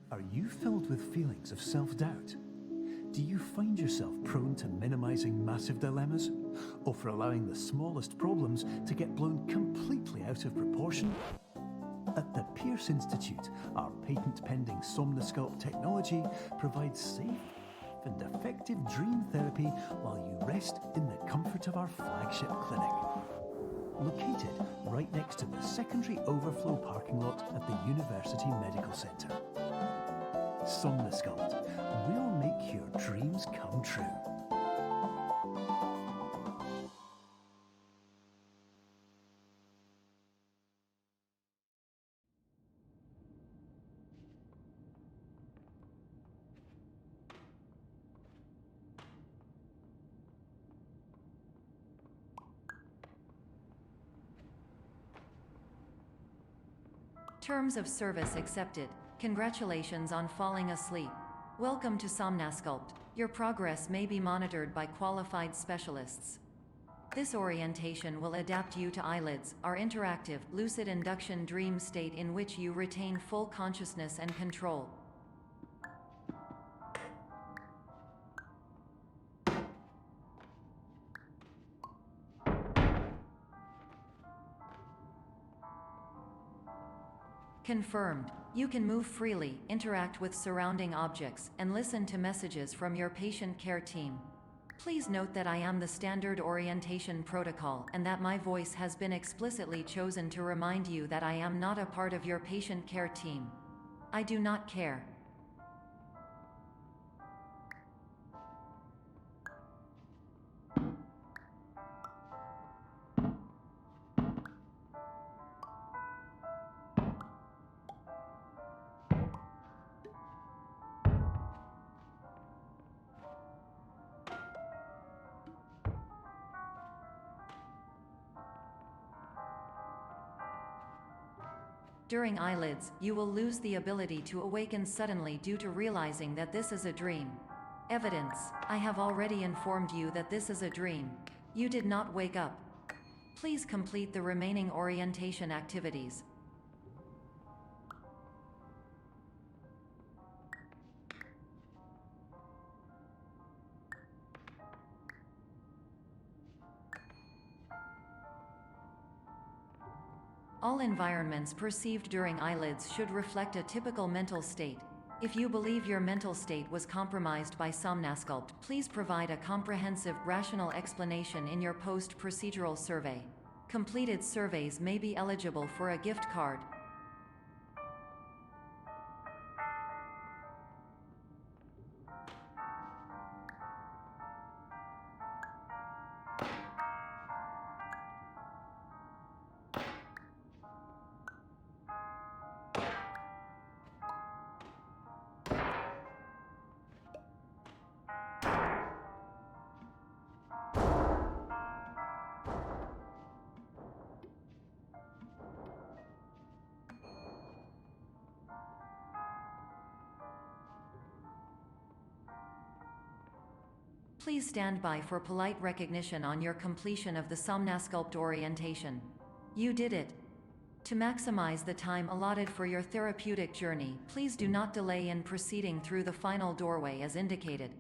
Are you filled with feelings of self-doubt? Do you find yourself prone to minimizing massive dilemmas? Or for allowing the smallest problems to get blown completely out of proportion? At the Pierce Institute, our patent-pending Somnosculpt technology provides safe and effective dream therapy while you rest in the comfort of our flagship clinic. Located right next to the secondary overflow parking lot at the University Medical Centre. Somnosculpt, we'll make your dreams come true. Terms of service accepted. Congratulations on falling asleep. Welcome to Somnosculpt. Your progress may be monitored by qualified specialists. This orientation will adapt you to eyelids, our interactive, lucid induction dream state in which you retain full consciousness and control. Confirmed. You can move freely, interact with surrounding objects, and listen to messages from your patient care team. Please note that I am the standard orientation protocol and that my voice has been explicitly chosen to remind you that I am not a part of your patient care team. I do not care. During eyelids, you will lose the ability to awaken suddenly due to realizing that this is a dream. Evidence: I have already informed you that this is a dream. You did not wake up. Please complete the remaining orientation activities. All environments perceived during eyelids should reflect a typical mental state. If you believe your mental state was compromised by Somnosculpt, please provide a comprehensive, rational explanation in your post-procedural survey. Completed surveys may be eligible for a gift card. Please stand by for polite recognition on your completion of the Somnosculpt orientation. You did it. To maximize the time allotted for your therapeutic journey, please do not delay in proceeding through the final doorway as indicated.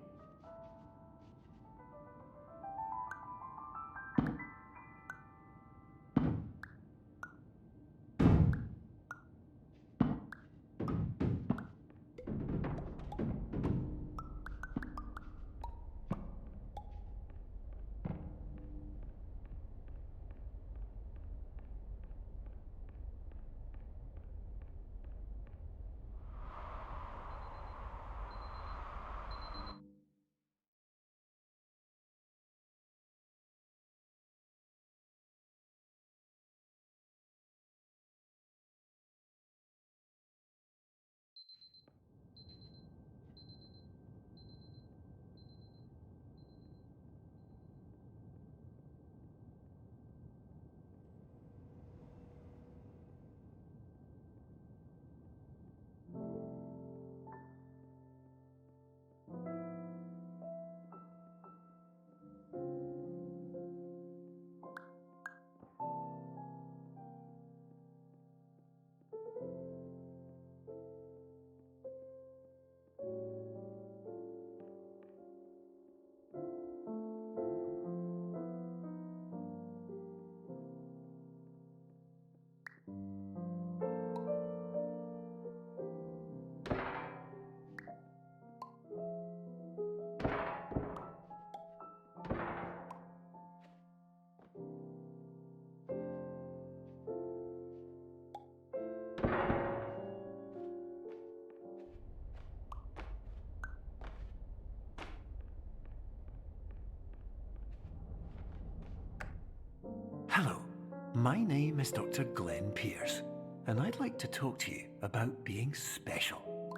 my name is Dr. Glenn Pierce, and I'd like to talk to you about being special.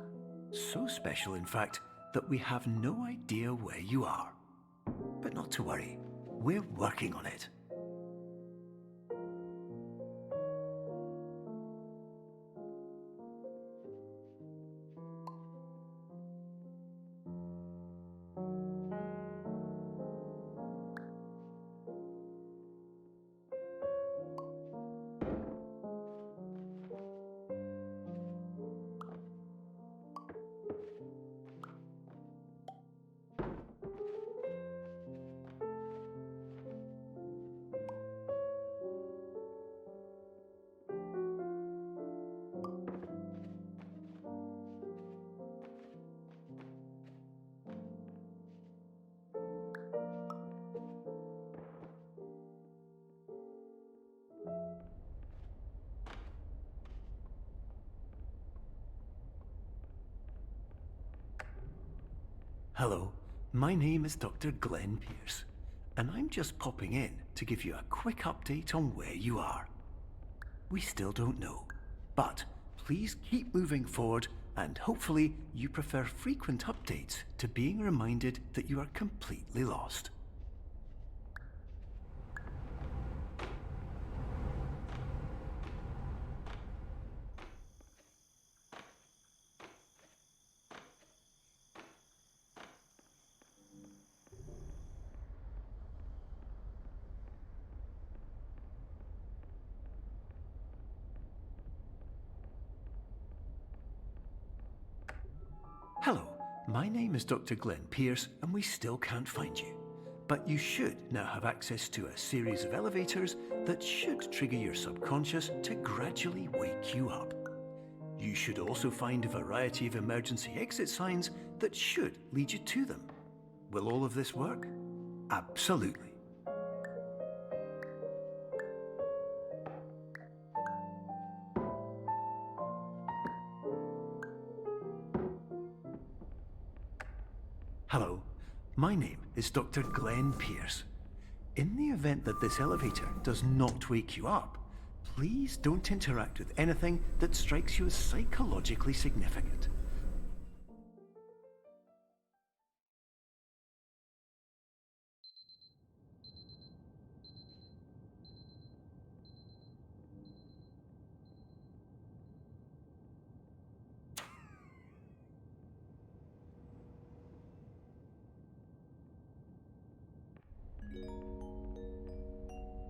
So special, in fact, that we have no idea where you are. But not to worry, we're working on it. Hello, my name is Dr. Glenn Pierce, and I'm just popping in to give you a quick update on where you are. We still don't know, but please keep moving forward, and hopefully you prefer frequent updates to being reminded that you are completely lost. Hello, my name is Dr. Glenn Pierce, and we still can't find you. But you should now have access to a series of elevators that should trigger your subconscious to gradually wake you up. You should also find a variety of emergency exit signs that should lead you to them. Will all of this work? Absolutely. Hello, my name is Dr. Glenn Pierce. In the event that this elevator does not wake you up, please don't interact with anything that strikes you as psychologically significant.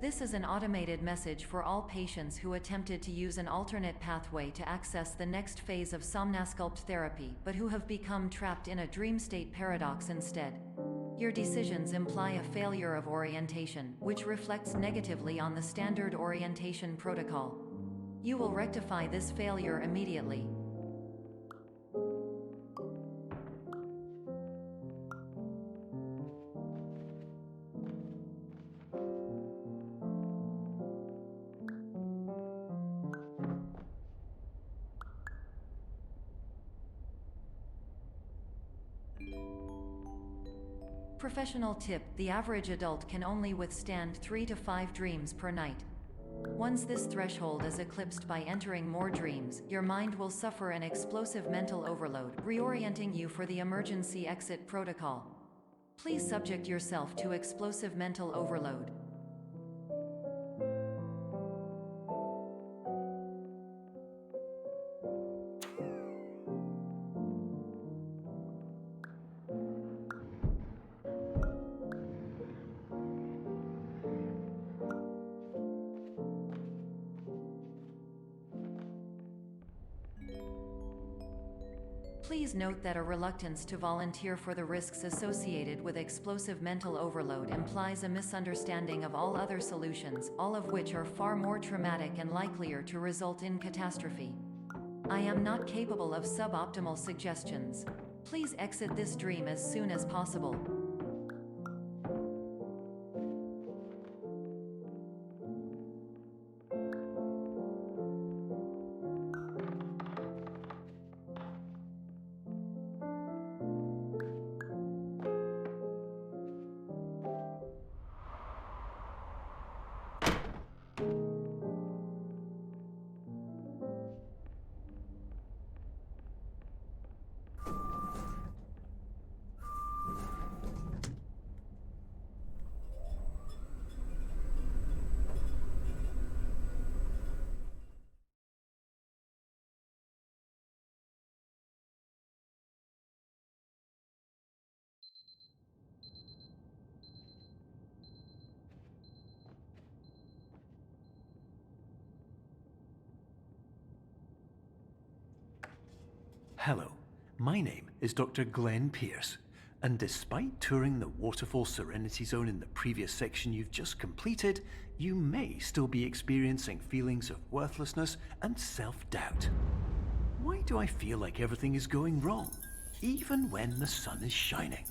This is an automated message for all patients who attempted to use an alternate pathway to access the next phase of Somnasculpt therapy, but who have become trapped in a dream state paradox instead. Your decisions imply a failure of orientation, which reflects negatively on the standard orientation protocol. You will rectify this failure immediately. Professional tip: the average adult can only withstand 3 to 5 dreams per night. Once this threshold is eclipsed by entering more dreams, your mind will suffer an explosive mental overload, reorienting you for the emergency exit protocol. Please subject yourself to explosive mental overload. Please note that a reluctance to volunteer for the risks associated with explosive mental overload implies a misunderstanding of all other solutions, all of which are far more traumatic and likelier to result in catastrophe. I am not capable of suboptimal suggestions. Please exit this dream as soon as possible. Hello, my name is Dr. Glenn Pierce, and despite touring the Waterfall Serenity Zone in the previous section you've just completed, you may still be experiencing feelings of worthlessness and self-doubt. Why do I feel like everything is going wrong, even when the sun is shining?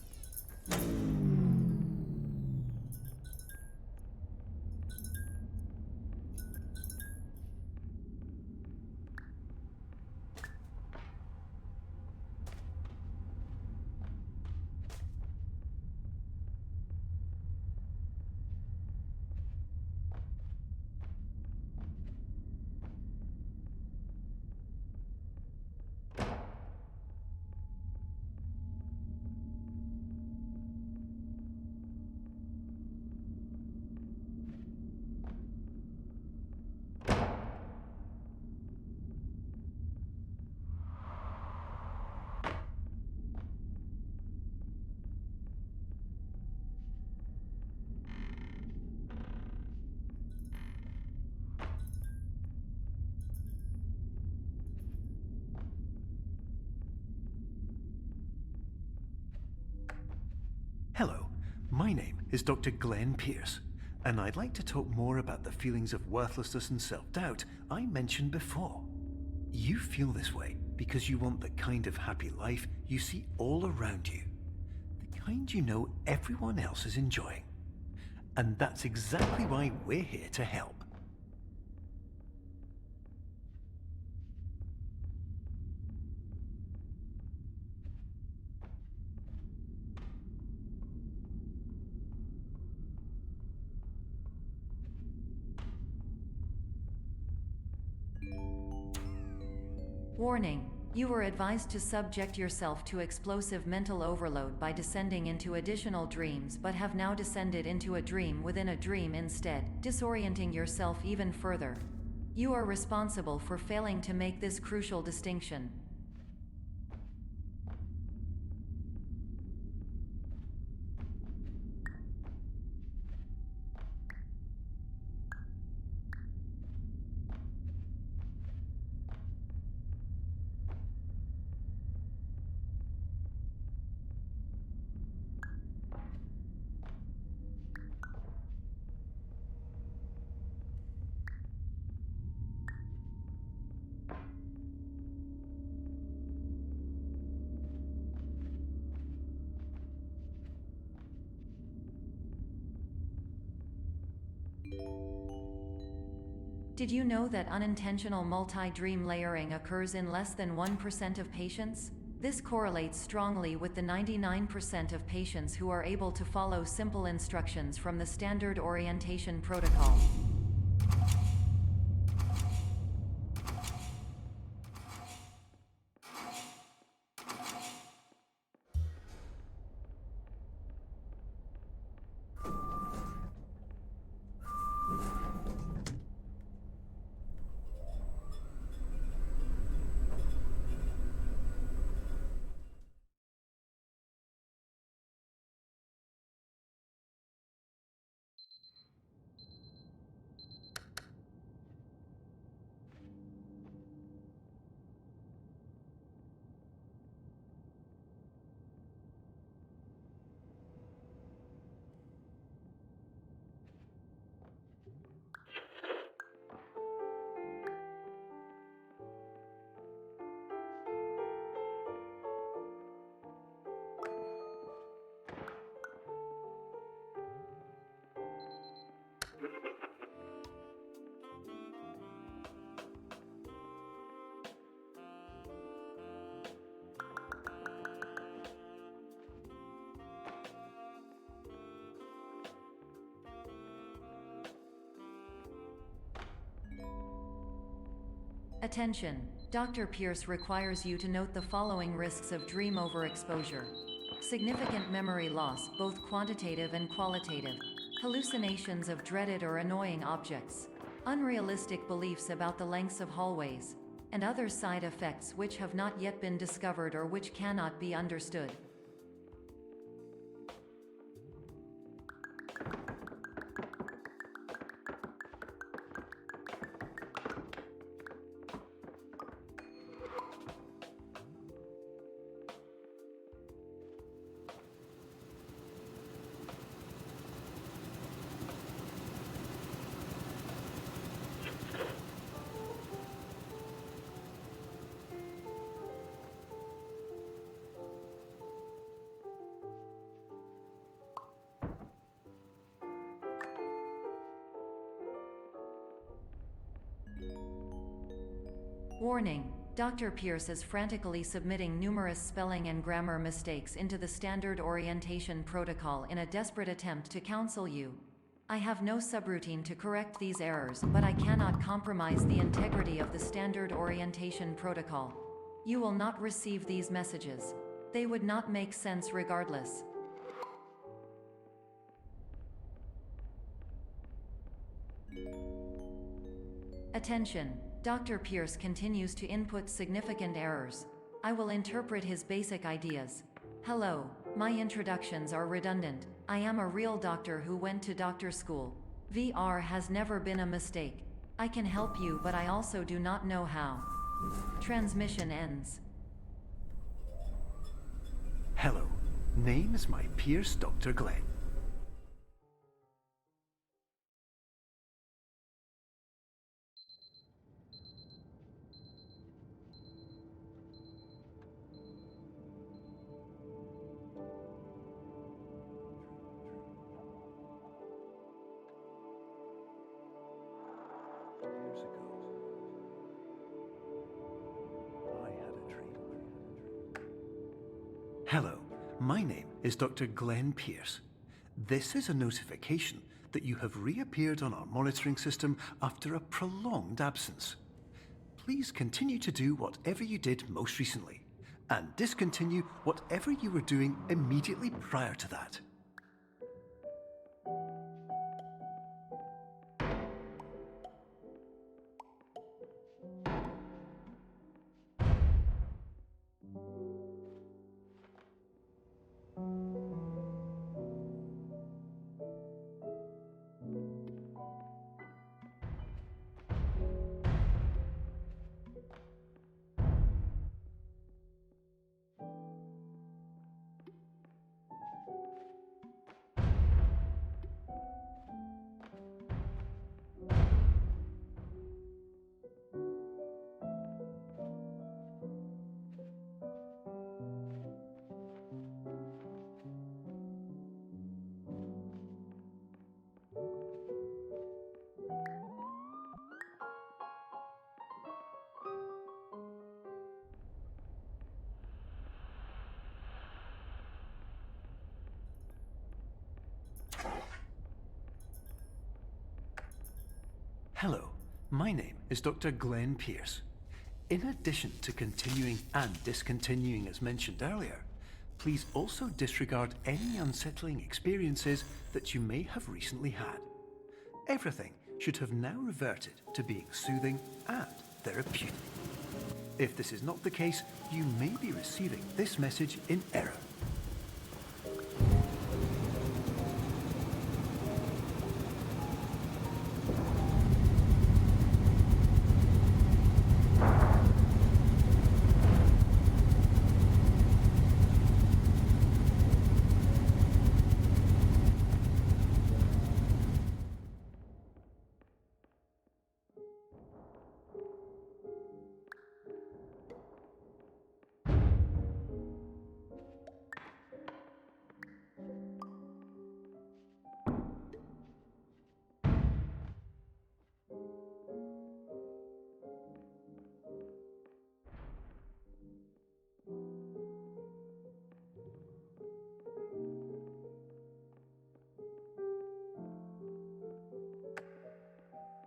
Hello, my name is Dr. Glenn Pierce, and I'd like to talk more about the feelings of worthlessness and self-doubt I mentioned before. You feel this way because you want the kind of happy life you see all around you, the kind you know everyone else is enjoying. And that's exactly why we're here to help. Warning. You were advised to subject yourself to explosive mental overload by descending into additional dreams, but have now descended into a dream within a dream instead, disorienting yourself even further. You are responsible for failing to make this crucial distinction. Did you know that unintentional multi-dream layering occurs in less than 1% of patients? This correlates strongly with the 99% of patients who are able to follow simple instructions from the standard orientation protocol. Attention! Dr. Pierce requires you to note the following risks of dream overexposure. Significant memory loss, both quantitative and qualitative. Hallucinations of dreaded or annoying objects. Unrealistic beliefs about the lengths of hallways. And other side effects which have not yet been discovered or which cannot be understood. Warning: Dr. Pierce is frantically submitting numerous spelling and grammar mistakes into the standard orientation protocol in a desperate attempt to counsel you. I have no subroutine to correct these errors, but I cannot compromise the integrity of the standard orientation protocol. You will not receive these messages. They would not make sense regardless. Attention! Dr. Pierce continues to input significant errors. I will interpret his basic ideas. Hello, my introductions are redundant. I am a real doctor who went to doctor school. VR has never been a mistake. I can help you, but I also do not know how. Transmission ends. Hello, name is my Pierce Dr. Glenn. Years ago, I had a dream. Hello, my name is Dr. Glenn Pierce. This is a notification that you have reappeared on our monitoring system after a prolonged absence. Please continue to do whatever you did most recently, and discontinue whatever you were doing immediately prior to that. Hello, my name is Dr. Glenn Pierce. In addition to continuing and discontinuing as mentioned earlier, please also disregard any unsettling experiences that you may have recently had. Everything should have now reverted to being soothing and therapeutic. If this is not the case, you may be receiving this message in error.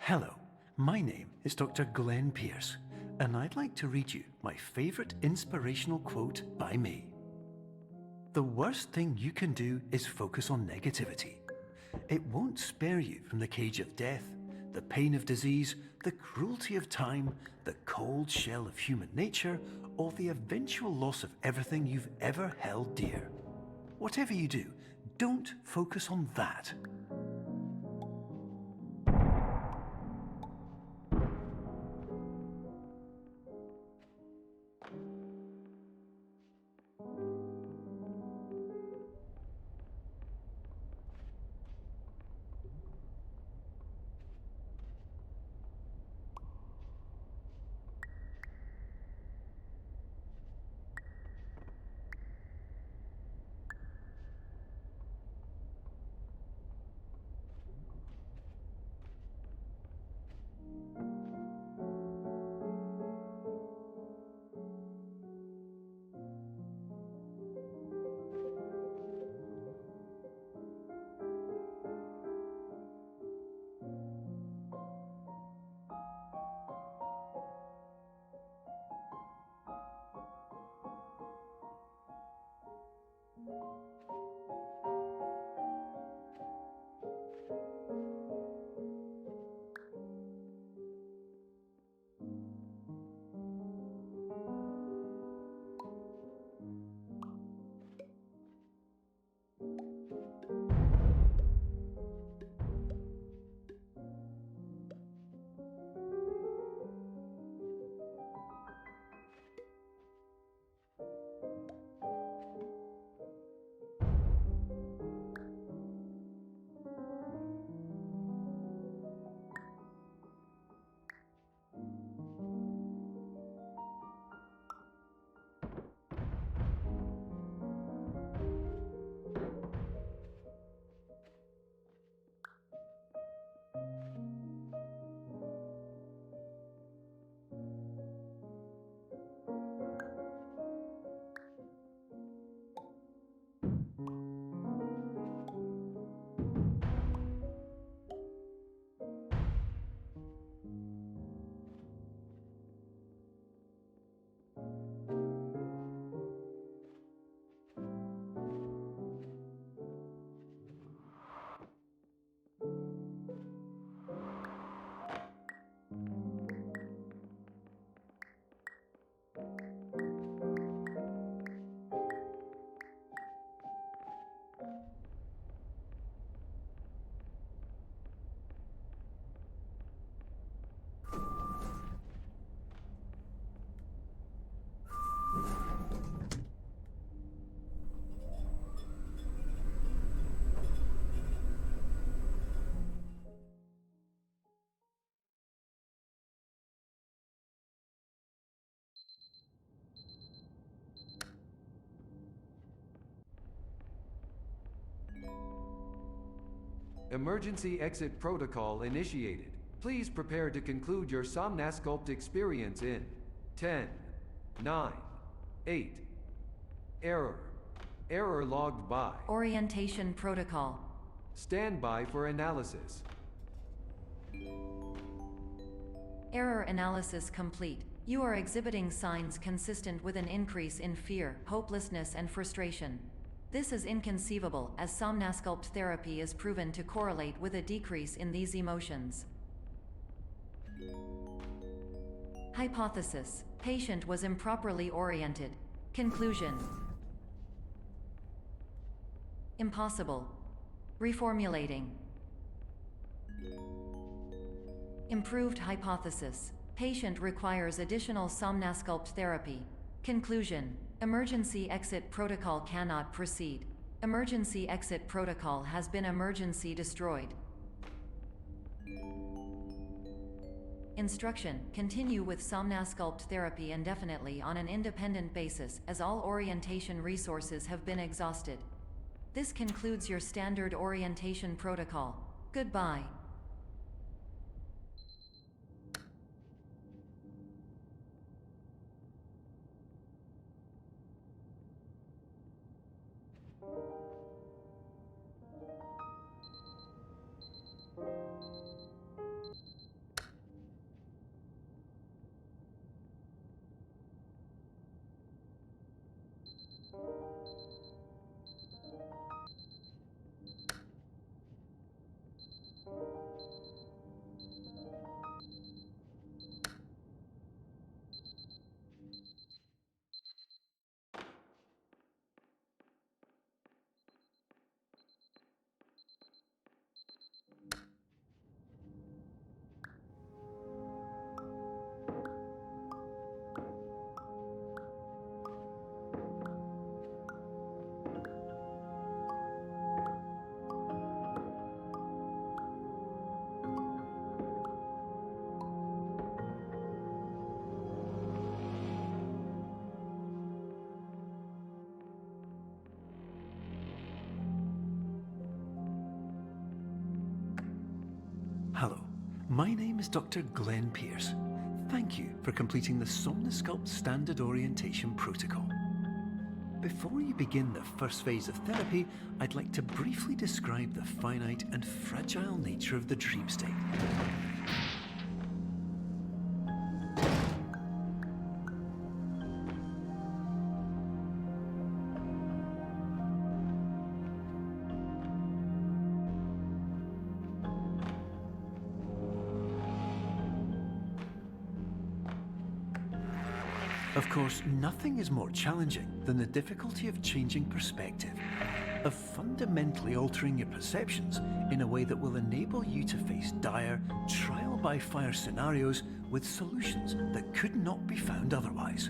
Hello, my name is Dr. Glenn Pierce, and I'd like to read you my favorite inspirational quote by me. The worst thing you can do is focus on negativity. It won't spare you from the cage of death, the pain of disease, the cruelty of time, the cold shell of human nature, or the eventual loss of everything you've ever held dear. Whatever you do, don't focus on that. Emergency exit protocol initiated. Please prepare to conclude your Somnasculpt experience in 10, 9, 8. Error. Error logged by. Orientation protocol. Stand by for analysis. Error analysis complete. You are exhibiting signs consistent with an increase in fear, hopelessness, and frustration. This is inconceivable, as Somnasculpt therapy is proven to correlate with a decrease in these emotions. Hypothesis: patient was improperly oriented. Conclusion: impossible. Reformulating. Improved hypothesis: patient requires additional Somnasculpt therapy. Conclusion: emergency exit protocol cannot proceed. Emergency exit protocol has been emergency destroyed. Instruction: continue with Somnasculpt therapy indefinitely on an independent basis, as all orientation resources have been exhausted. This concludes your standard orientation protocol. Goodbye. Hello, my name is Dr. Glenn Pierce. Thank you for completing the Somnasculpt Standard Orientation Protocol. Before you begin the first phase of therapy, I'd like to briefly describe the finite and fragile nature of the dream state. Of course, nothing is more challenging than the difficulty of changing perspective, of fundamentally altering your perceptions in a way that will enable you to face dire, trial-by-fire scenarios with solutions that could not be found otherwise.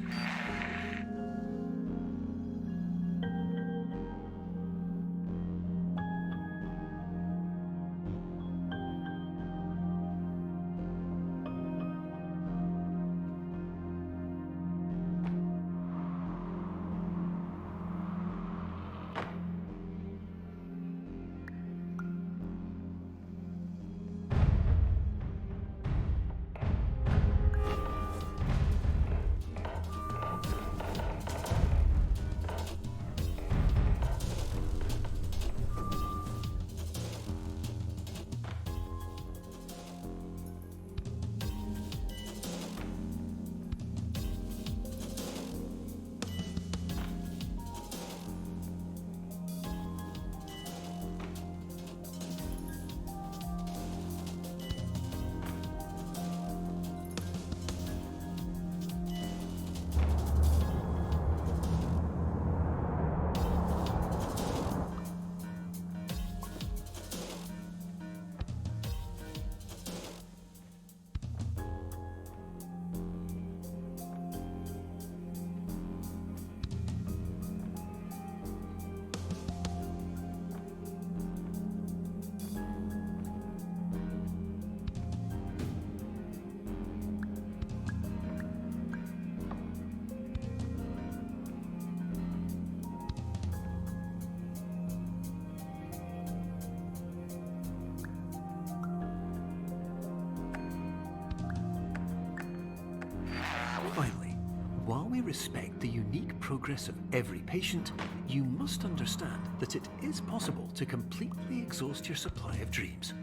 While we respect the unique progress of every patient, you must understand that it is possible to completely exhaust your supply of dreams,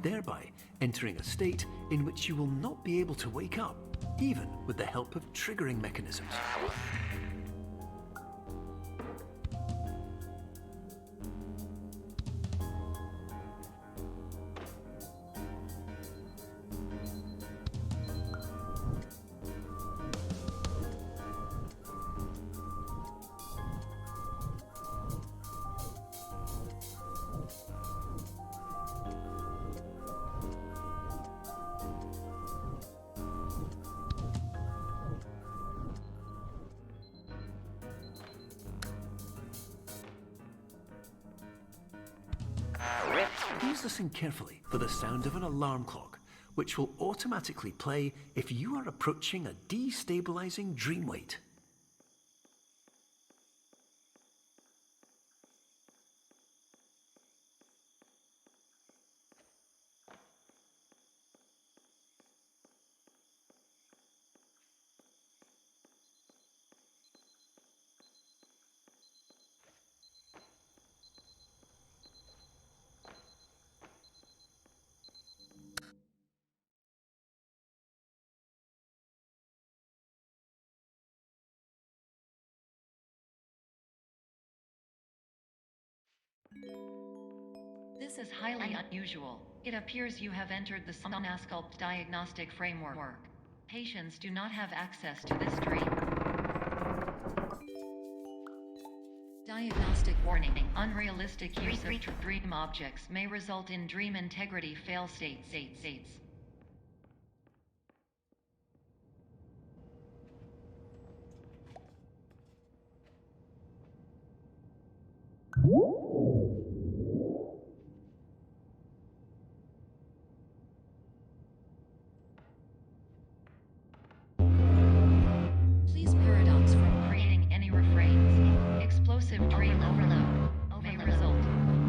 thereby entering a state in which you will not be able to wake up, even with the help of triggering mechanisms. Please listen carefully for the sound of an alarm clock, which will automatically play if you are approaching a destabilizing dream weight. This is highly unusual. It appears you have entered the Somnasculpt diagnostic framework. Patients do not have access to this dream. Diagnostic warning. Unrealistic use of dream objects may result in dream integrity fail states. Please paradox from creating any refrains. Explosive dream overload may result.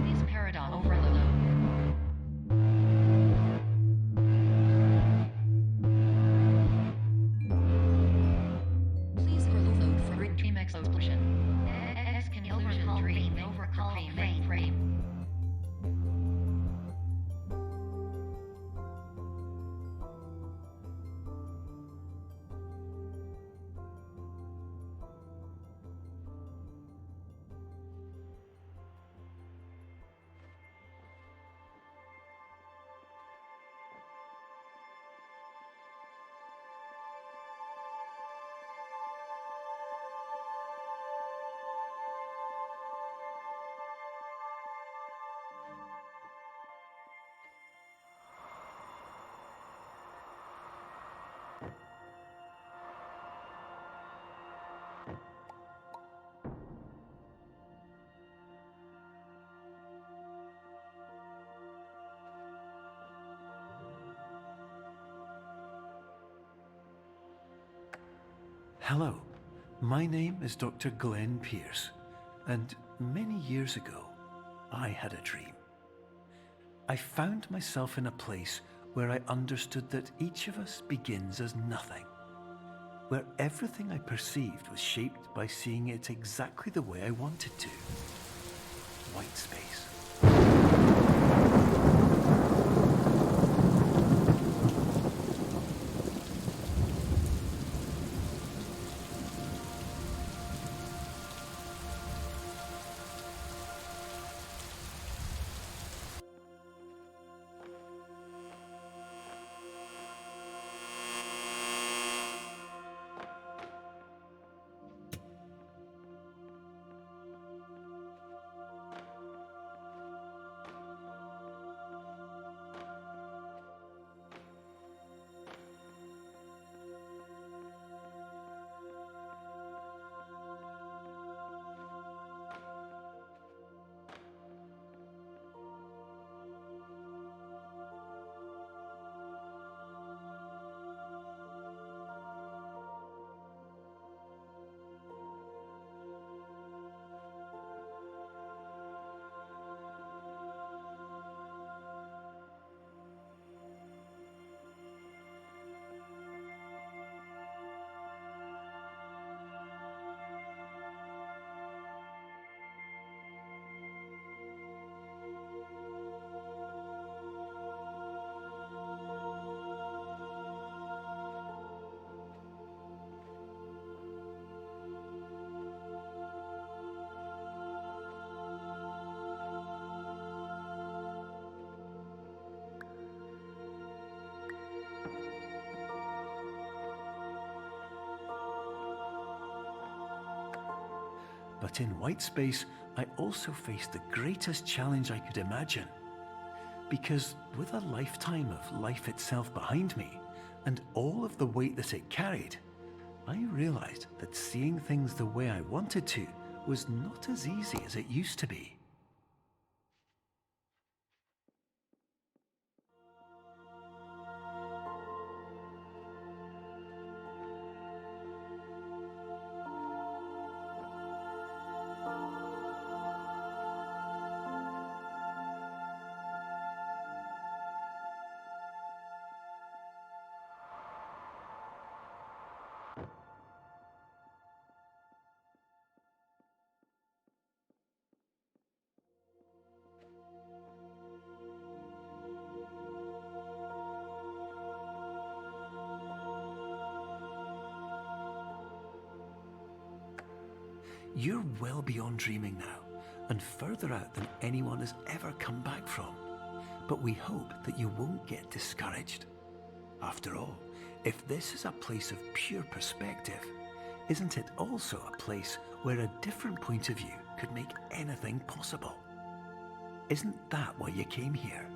Please paradox overload. Please overload for dream explosion. Exclusion dream overcall frame. Hello, my name is Dr. Glenn Pierce, and many years ago, I had a dream. I found myself in a place where I understood that each of us begins as nothing, where everything I perceived was shaped by seeing it exactly the way I wanted to. White space. But in white space, I also faced the greatest challenge I could imagine. Because with a lifetime of life itself behind me, and all of the weight that it carried, I realized that seeing things the way I wanted to was not as easy as it used to be. You're well beyond dreaming now, and further out than anyone has ever come back from. But we hope that you won't get discouraged. After all, if this is a place of pure perspective, isn't it also a place where a different point of view could make anything possible? Isn't that why you came here?